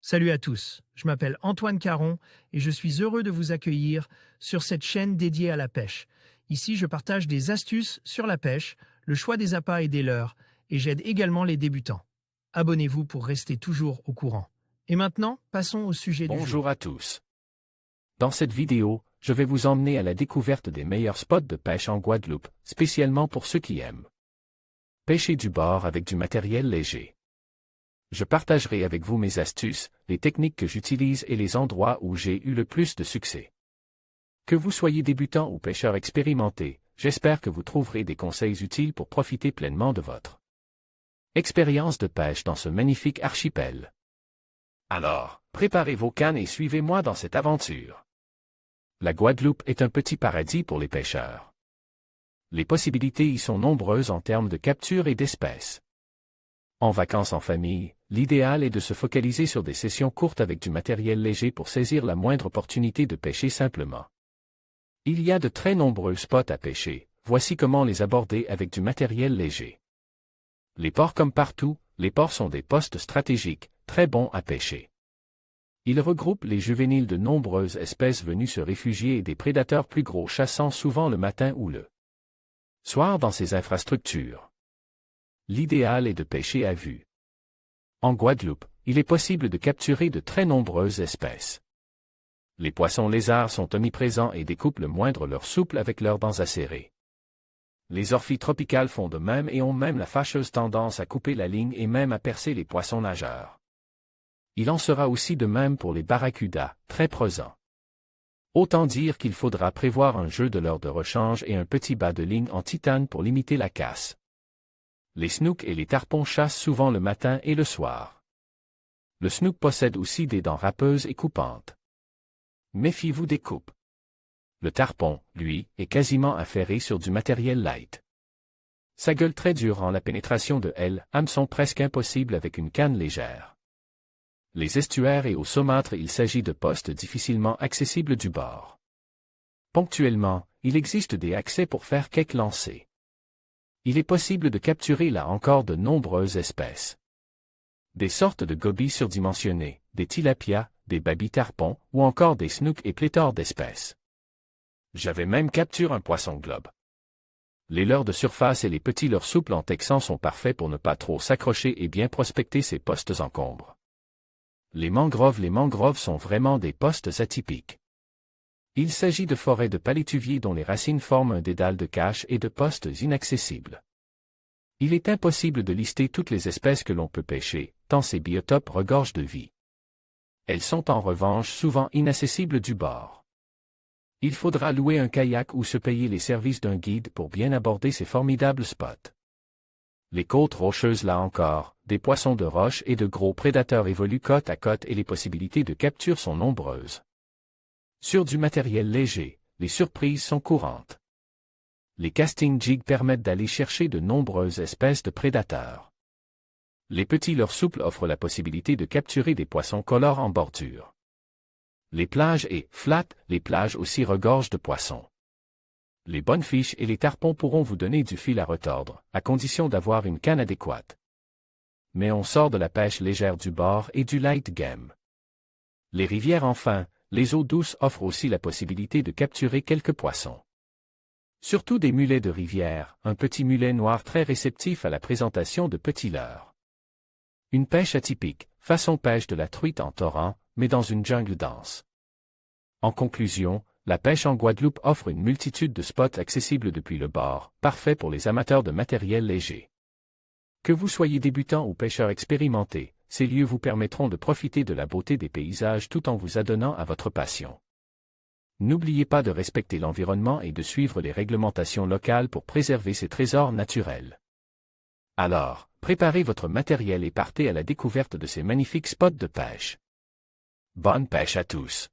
Salut à tous, je m'appelle Antoine Caron et je suis heureux de vous accueillir sur cette chaîne dédiée à la pêche. Ici, je partage des astuces sur la pêche, le choix des appâts et des leurres, et j'aide également les débutants. Abonnez-vous pour rester toujours au courant. Et maintenant, passons au sujet du jour. Bonjour à tous. Dans cette vidéo, je vais vous emmener à la découverte des meilleurs spots de pêche en Guadeloupe, spécialement pour ceux qui aiment pêcher du bord avec du matériel léger. Je partagerai avec vous mes astuces, les techniques que j'utilise et les endroits où j'ai eu le plus de succès. Que vous soyez débutant ou pêcheur expérimenté, j'espère que vous trouverez des conseils utiles pour profiter pleinement de votre expérience de pêche dans ce magnifique archipel. Alors, préparez vos cannes et suivez-moi dans cette aventure. La Guadeloupe est un petit paradis pour les pêcheurs. Les possibilités y sont nombreuses en termes de capture et d'espèces. En vacances en famille, l'idéal est de se focaliser sur des sessions courtes avec du matériel léger pour saisir la moindre opportunité de pêcher simplement. Il y a de très nombreux spots à pêcher, voici comment les aborder avec du matériel léger. Les ports comme partout, les ports sont des postes stratégiques, très bons à pêcher. Ils regroupent les juvéniles de nombreuses espèces venues se réfugier et des prédateurs plus gros chassant souvent le matin ou le soir dans ces infrastructures. L'idéal est de pêcher à vue. En Guadeloupe, il est possible de capturer de très nombreuses espèces. Les poissons lézards sont omniprésents et découpent le moindre leurre souple avec leurs dents acérées. Les orphies tropicales font de même et ont même la fâcheuse tendance à couper la ligne et même à percer les poissons nageurs. Il en sera aussi de même pour les barracudas, très présents. Autant dire qu'il faudra prévoir un jeu de leurre de rechange et un petit bas de ligne en titane pour limiter la casse. Les snooks et les tarpons chassent souvent le matin et le soir. Le snook possède aussi des dents râpeuses et coupantes. Méfiez-vous des coupes. Le tarpon, lui, est quasiment affairé sur du matériel light. Sa gueule très dure rend la pénétration de hameçon presque impossible avec une canne légère. Les estuaires et au saumâtre il s'agit de postes difficilement accessibles du bord. Ponctuellement, il existe des accès pour faire quelques lancers. Il est possible de capturer là encore de nombreuses espèces. Des sortes de gobies surdimensionnés, des tilapias, des babi-tarpons ou encore des snooks et pléthore d'espèces. J'avais même capturé un poisson globe. Les leurres de surface et les petits leurres souples en texan sont parfaits pour ne pas trop s'accrocher et bien prospecter ces postes encombrants. Les mangroves sont vraiment des postes atypiques. Il s'agit de forêts de palétuviers dont les racines forment un dédale de cache et de postes inaccessibles. Il est impossible de lister toutes les espèces que l'on peut pêcher, tant ces biotopes regorgent de vie. Elles sont en revanche souvent inaccessibles du bord. Il faudra louer un kayak ou se payer les services d'un guide pour bien aborder ces formidables spots. Les côtes rocheuses là encore, des poissons de roche et de gros prédateurs évoluent côte à côte et les possibilités de capture sont nombreuses. Sur du matériel léger, les surprises sont courantes. Les casting jigs permettent d'aller chercher de nombreuses espèces de prédateurs. Les petits leurres souples offrent la possibilité de capturer des poissons colores en bordure. Les plages et flat, les plages aussi regorgent de poissons. Les bonnes fiches et les tarpons pourront vous donner du fil à retordre, à condition d'avoir une canne adéquate. Mais on sort de la pêche légère du bord et du light game. Les rivières enfin, les eaux douces offrent aussi la possibilité de capturer quelques poissons. Surtout des mulets de rivière, un petit mulet noir très réceptif à la présentation de petits leurres. Une pêche atypique, façon pêche de la truite en torrent, mais dans une jungle dense. En conclusion, la pêche en Guadeloupe offre une multitude de spots accessibles depuis le bord, parfait pour les amateurs de matériel léger. Que vous soyez débutant ou pêcheur expérimenté, ces lieux vous permettront de profiter de la beauté des paysages tout en vous adonnant à votre passion. N'oubliez pas de respecter l'environnement et de suivre les réglementations locales pour préserver ces trésors naturels. Alors, préparez votre matériel et partez à la découverte de ces magnifiques spots de pêche. Bonne pêche à tous!